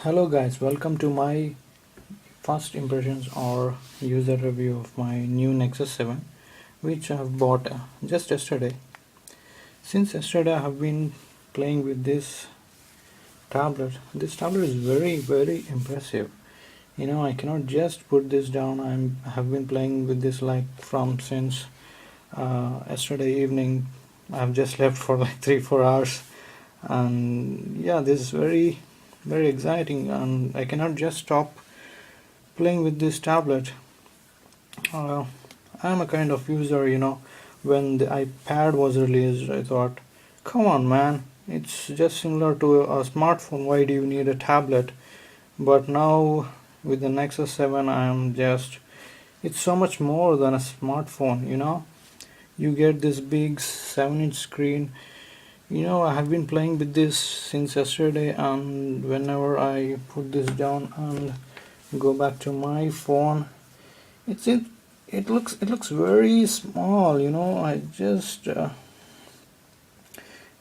Hello guys, welcome to my first impressions or user review of my new Nexus 7, which I have bought just yesterday. Since yesterday I have been playing with this tablet. This tablet is very impressive. I cannot just put this down. I have been playing with this like from since yesterday evening. I have just left for like 3-4 hours, and yeah, this is very exciting, and I cannot just stop playing with this tablet. uh, I'm a kind of user, when the iPad was released I thought, come on man, it's just similar to a smartphone, why do you need a tablet? But now with the Nexus 7 it's so much more than a smartphone. You get this big 7-inch screen. I have been playing with this since yesterday, and whenever I put this down and go back to my phone, it's it it looks very small. I just it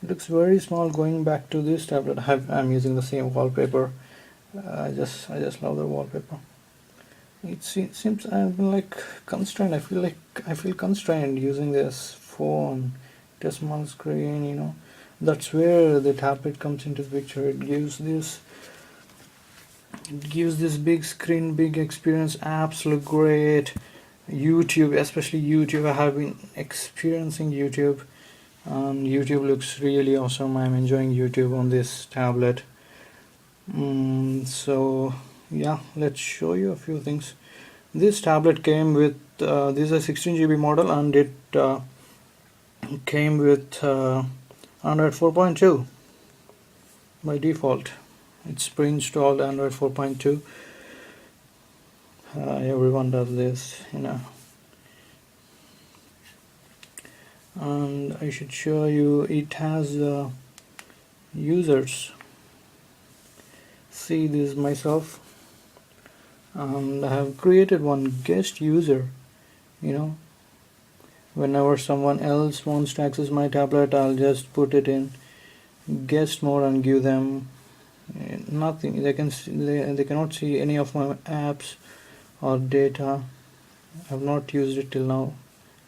looks very small. Going back to this tablet, I'm using the same wallpaper. I just love the wallpaper. It seems I'm like constrained. I feel constrained using this phone. The small screen. That's where the tablet comes into the picture. It gives this big screen, big experience. Apps look great. YouTube, especially YouTube, I have been experiencing YouTube, and YouTube looks really awesome. I'm enjoying YouTube on this tablet. So yeah, let's show you a few things. This tablet came with this is a 16 GB model, and it came with Android 4.2 by default. It's pre-installed Android 4.2. Everyone does this, and I should show you it has users. See, this is myself, and I have created one guest user. Whenever someone else wants to access my tablet, I'll just put it in guest mode and give them nothing. They cannot see any of my apps or data. I have not used it till now.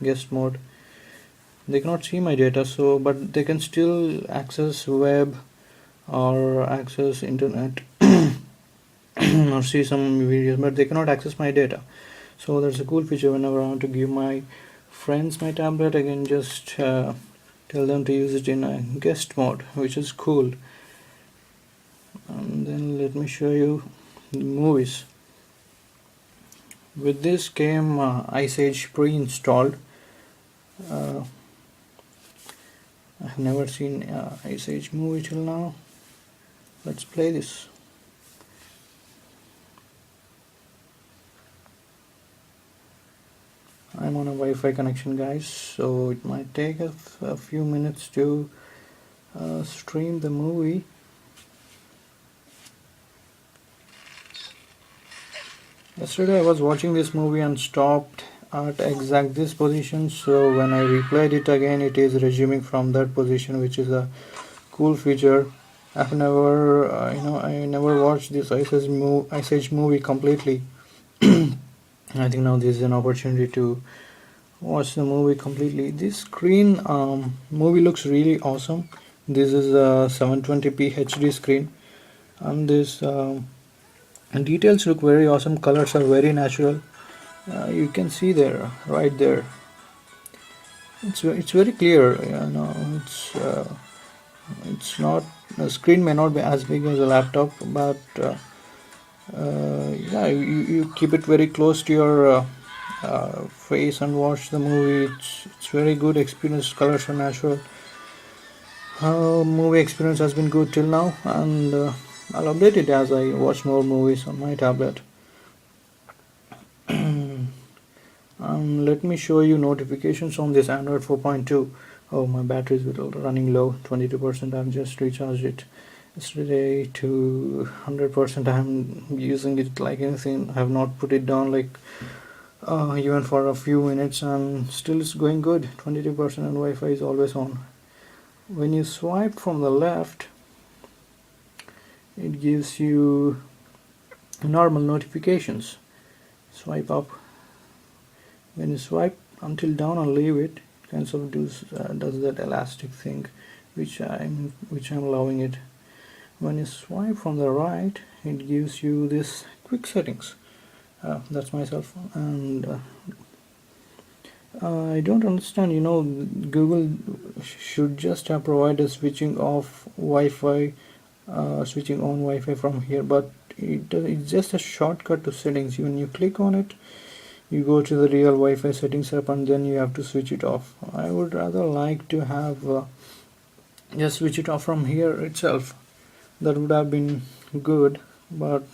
Guest mode, they cannot see my data, but they can still access web or access internet or see some videos, but they cannot access my data. So that's a cool feature. Whenever I want to give my friends my tablet, I can just tell them to use it in a guest mode, which is cool. And then let me show you the movies. With this came Ice Age pre-installed. I have never seen Ice Age movie till now. Let's play this. I'm on a Wi-Fi connection, guys, so it might take a few minutes to stream the movie. Yesterday I was watching this movie and stopped at exact this position, so when I replayed it again, it is resuming from that position, which is a cool feature. I've never I never watched this Ice Age movie completely. I think now this is an opportunity to watch the movie completely. This screen movie looks really awesome. This is a 720p HD screen, and this details look very awesome. Colors are very natural. You can see there, right there. It's very clear. It's not, the screen may not be as big as a laptop, but yeah, you keep it very close to your face and watch the movie. It's very good experience. Colors are natural. Movie experience has been good till now, and I'll update it as I watch more movies on my tablet. Let me show you notifications on this Android 4.2. Oh, my battery is running low, 22%. I've just recharged it yesterday to 100%. I'm using it like anything. I have not put it down like even for a few minutes, and still it's going good. 22%, and Wi-Fi is always on. When you swipe from the left, it gives you normal notifications. Swipe up. When you swipe until down and leave it, it kind of does that elastic thing, which I'm loving it. When you swipe from the right, it gives you this quick settings. That's myself, and I don't understand. Google should just have provided switching off Wi-Fi, switching on Wi-Fi from here, but it's just a shortcut to settings. When you click on it, you go to the real Wi-Fi settings app, and then you have to switch it off. I would rather like to have just switch it off from here itself. That would have been good, but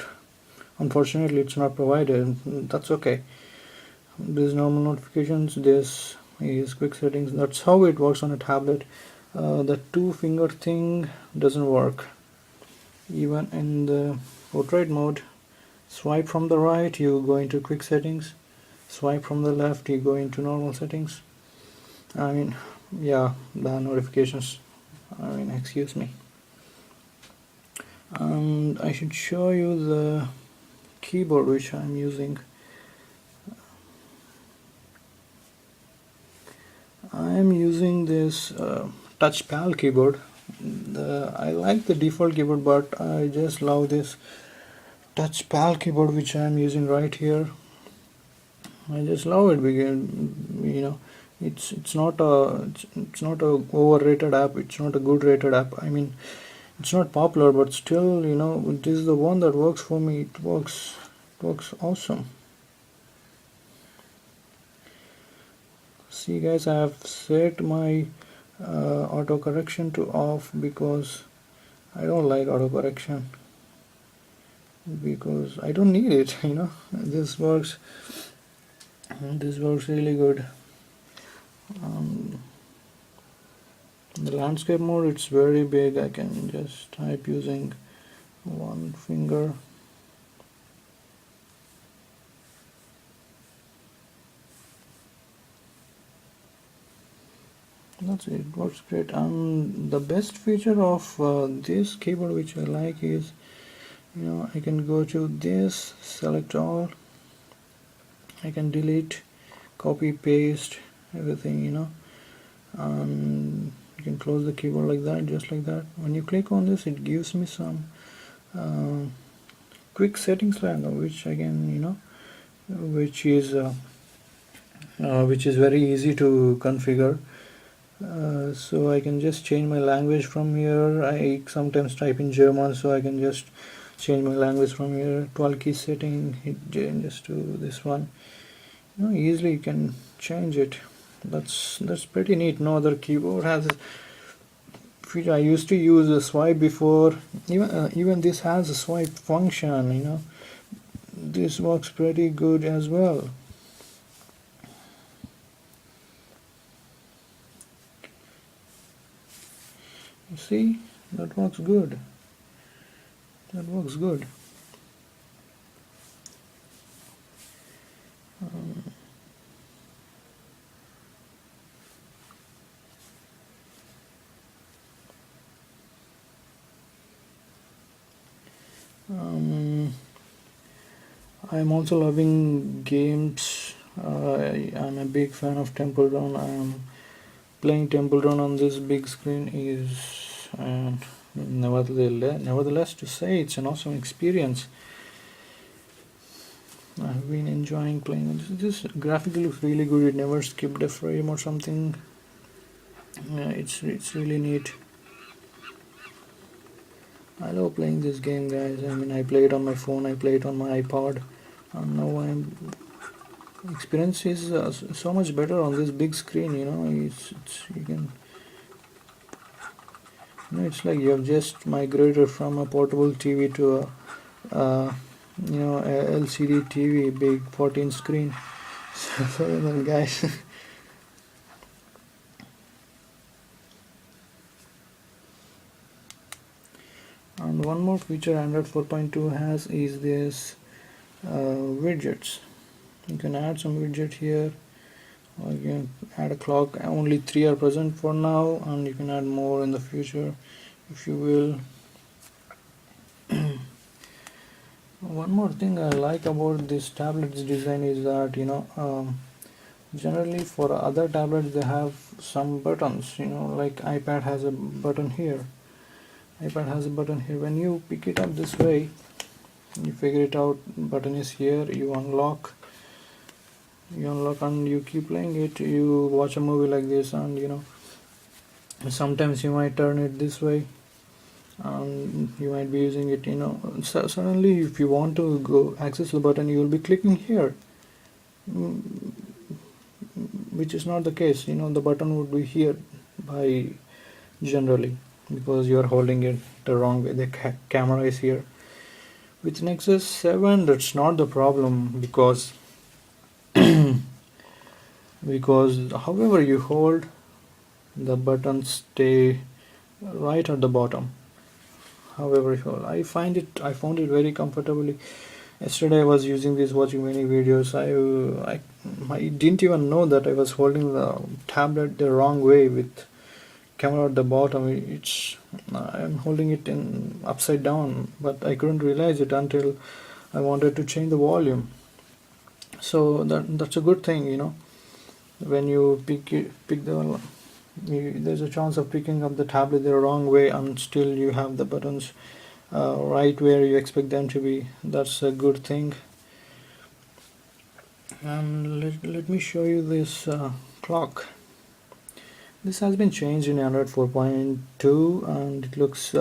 unfortunately it's not provided. That's okay. There's normal notifications, this is quick settings. That's how it works on a tablet. The two finger thing doesn't work even in the portrait mode. Swipe from the right, you go into quick settings. Swipe from the left, you go into normal settings. I mean, yeah, the notifications, excuse me. And I should show you the keyboard which I'm using. I am using this touchpad keyboard. I like the default keyboard, but I just love this touchpad keyboard which I am using right here. I just love it because it's not a overrated app. It's not a good rated app. It's not popular, but still, it is the one that works for me. It works awesome. See guys, I have set my auto correction to off because I don't like auto correction, because I don't need it. This works really good. The landscape mode, it's very big. I can just type using one finger. That's it. It works great. The best feature of this keyboard which I like is, I can go to this, select all, I can delete, copy, paste everything, and you can close the keyboard like that, just like that. When you click on this, it gives me some quick settings language, which I can, which is very easy to configure. So I can just change my language from here. I sometimes type in German, so I can just change my language from here. 12 key setting, hit just to this one. Easily you can change it. That's pretty neat. No other keyboard has a feature. I used to use a swipe before. Even this has a swipe function. This works pretty good as well. You see, that works good. I'm also loving games. I'm a big fan of Temple Run. Playing Temple Run on this big screen is, nevertheless, to say, it's an awesome experience. I've been enjoying playing. This graphically looks really good. It never skipped a frame or something. It's really neat. I love playing this game, guys. I play it on my phone, I play it on my iPod, and now experience is so much better on this big screen. It's like you have just migrated from a portable TV to a LCD TV, big 14 screen. So then, guys. And one more feature Android 4.2 has is this widgets. You can add some widget here, or you can add a clock. Only 3 are present for now, and you can add more in the future if you will. One more thing I like about this tablet's design is that generally for other tablets they have some buttons, like iPad has a button here. When you pick it up this way, you figure it out, button is here, you unlock and you keep playing it. You watch a movie like this, and sometimes you might turn it this way, and you might be using it, suddenly if you want to go access the button, you will be clicking here, mm, which is not the case. The button would be here by generally, because you are holding it the wrong way. The camera is here. With Nexus 7 that's not the problem, because however you hold, the buttons stay right at the bottom. However you hold, I found it very comfortably. Yesterday I was using this, watching many videos. I didn't even know that I was holding the tablet the wrong way with camera at the bottom. I'm holding it in upside down, but I couldn't realize it until I wanted to change the volume. So that's a good thing, when you there's a chance of picking up the tablet the wrong way, and still you have the buttons right where you expect them to be. That's a good thing. And let me show you this clock. This has been changed in Android 4.2, and it looks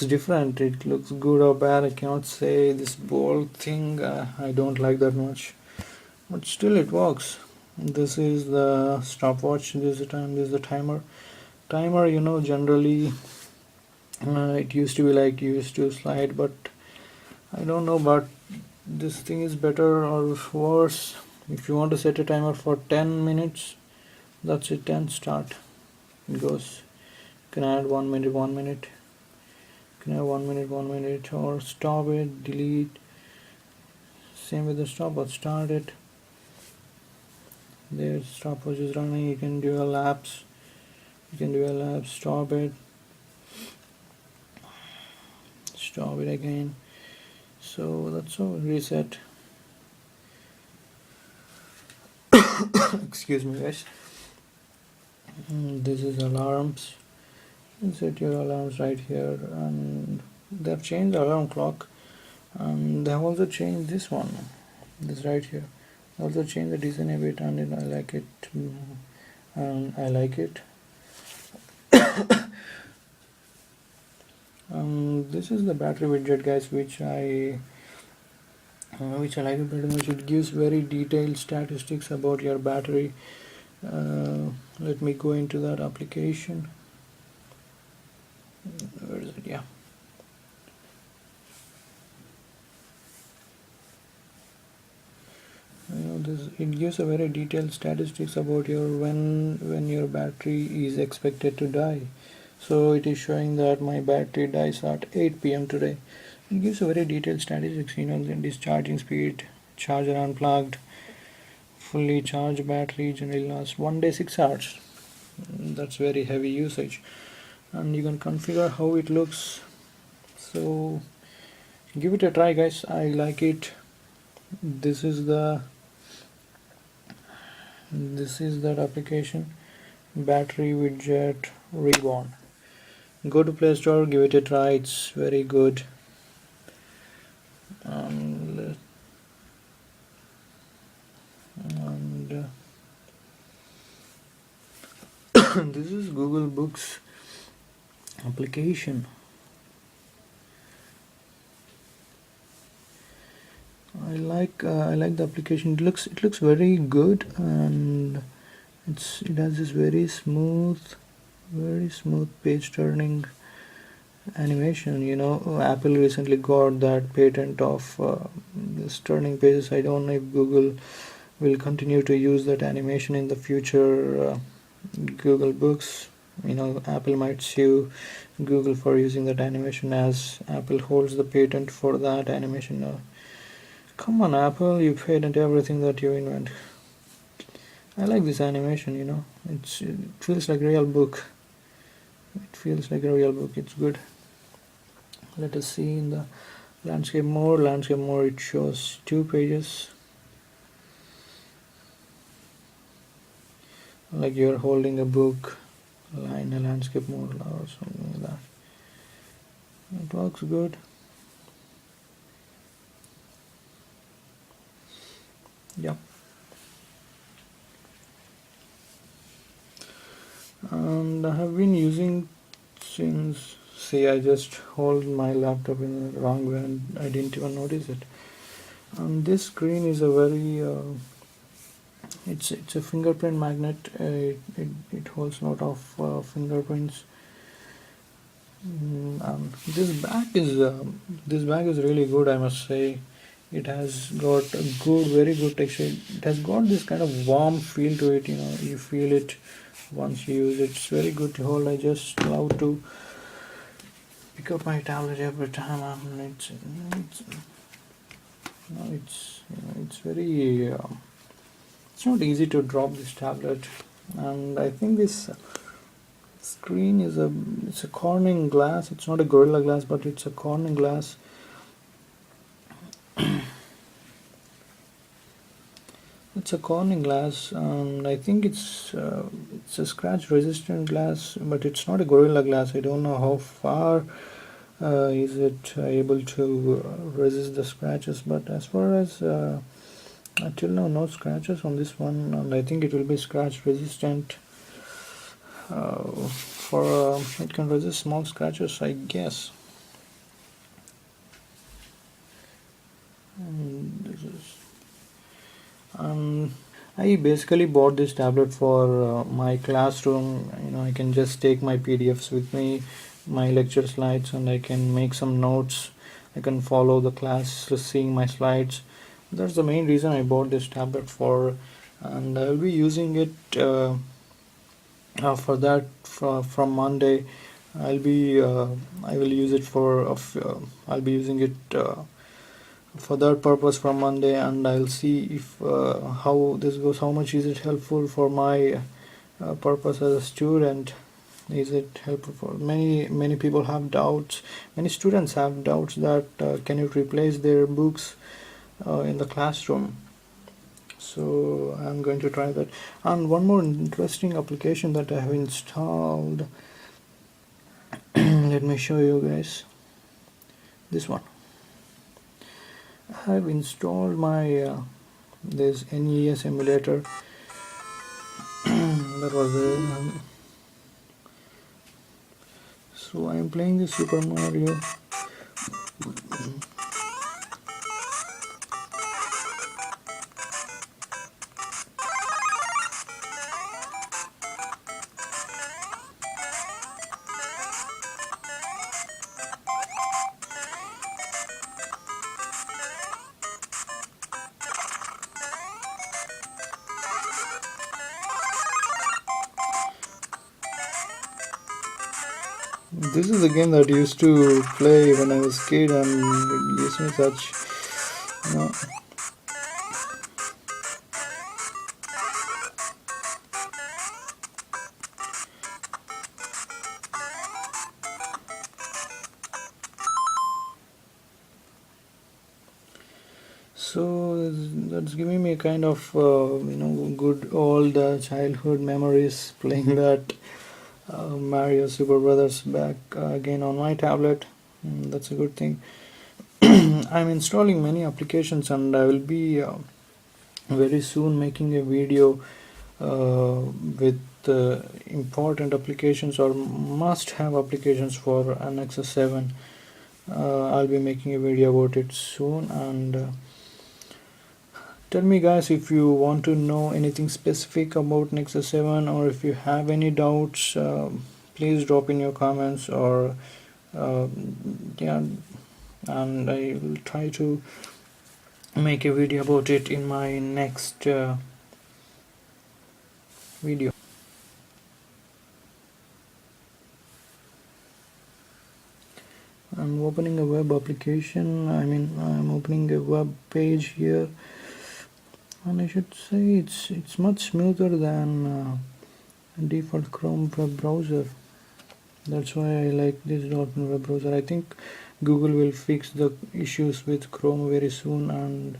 different. It looks good or bad. I cannot say. This bold thing I don't like that much, but still it works. This is the stopwatch. This is the time. This is the timer. Generally it used to be like you used to slide, but I don't know. But this thing is better or worse. If you want to set a timer for 10 minutes, that's it. 10 start. It goes. You can add 1 minute, 1 minute. You can have 1 minute, 1 minute, or stop it, delete. Same with the stopwatch. Start it. There, stopwatch is running. You can do a lapse. Stop it. Stop it again. So that's all. Reset. Excuse me, guys. This is alarms. You set your alarms right here, and they have changed the alarm clock, and they have also changed this one, this right here. They also changed the design a bit, and I like it. This is the battery widget, guys, which I like it very much. It gives very detailed statistics about your battery. Let me go into that application. Where is it? Yeah. It gives a very detailed statistics about when your battery is expected to die. So it is showing that my battery dies at 8 p.m. today. It gives a very detailed statistics, the discharging speed, charger unplugged, fully charged battery generally lasts 1 day 6 hours. That's very heavy usage, and you can configure how it looks. So give it a try, guys. I like it. This is that application, battery widget reborn. Go to Play Store, give it a try. It's very good. And this is Google Books application. I like the application. It looks very good, and it has this very smooth page turning animation. Apple recently got that patent of this turning pages. I don't know if Google will continue to use that animation in the future. Google Books, Apple might sue Google for using that animation, as Apple holds the patent for that animation. Come on, Apple, you patent everything that you invent. I like this animation. It feels like a real book. It's good. Let us see in the landscape mode, it shows 2 pages, like you're holding a book, in a landscape mode or something like that. It works good. Yep. And I have been using since, see, I just hold my laptop in the wrong way and I didn't even notice it. And this screen is a very it's a fingerprint magnet. It holds a lot of fingerprints. And this bag is really good, I must say. It has got a good, very good texture. It has got this kind of warm feel to it. You know, you feel it once you use it. It's very good to hold. I just love to pick up my tablet every time. It's very. It's not easy to drop this tablet, and I think this screen is it's a Corning glass. It's not a Gorilla Glass, but it's a Corning glass. It's a Corning glass, and I think it's a scratch resistant glass, but it's not a Gorilla Glass. I don't know how far is it able to resist the scratches, but as far as until now, no scratches on this one, and I think it will be scratch resistant. It can resist small scratches, I guess. And this is. I basically bought this tablet for my classroom. You know, I can just take my PDFs with me, my lecture slides, and I can make some notes. I can follow the class seeing my slides. That's the main reason I bought this tablet for, and I'll be using it for that from Monday. I will use it for I'll be using it for that purpose from Monday, and I'll see if how this goes. How much is it helpful for my purpose as a student? Is it helpful for many people have doubts? Many students have doubts that can it replace their books in the classroom? So I'm going to try that. And one more interesting application that I have installed. Let me show you guys this one. I have installed my this NES emulator that was there. So I am playing the Super Mario. This is a game that I used to play when I was a kid, and it gives me such, you know. So that's giving me a kind of good old childhood memories, playing that Mario Super Brothers back again on my tablet. That's a good thing. I'm installing many applications, and I will be very soon making a video with important applications or must-have applications for Nexus 7. I'll be making a video about it soon, and tell me guys if you want to know anything specific about Nexus 7, or if you have any doubts, please drop in your comments, or yeah, and I will try to make a video about it in my next video. I'm opening a web application. I'm opening a web page here, and I should say it's much smoother than default Chrome web browser. That's why I like this Dolphin web browser. I think Google will fix the issues with Chrome very soon, and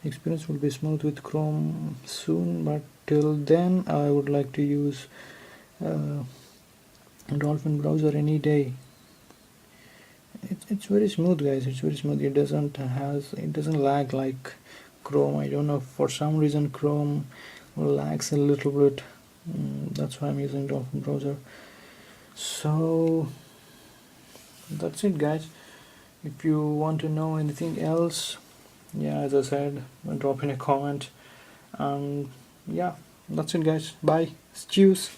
experience will be smooth with Chrome soon. But till then, I would like to use uh, Dolphin browser any day. It's very smooth, guys. It's very smooth. It doesn't lag like Chrome. I don't know, for some reason Chrome lags a little bit. That's why I'm using Dolphin browser. So that's it, guys. If you want to know anything else, yeah, as I said, drop in a comment. And yeah, that's it, guys. Bye. Cheers.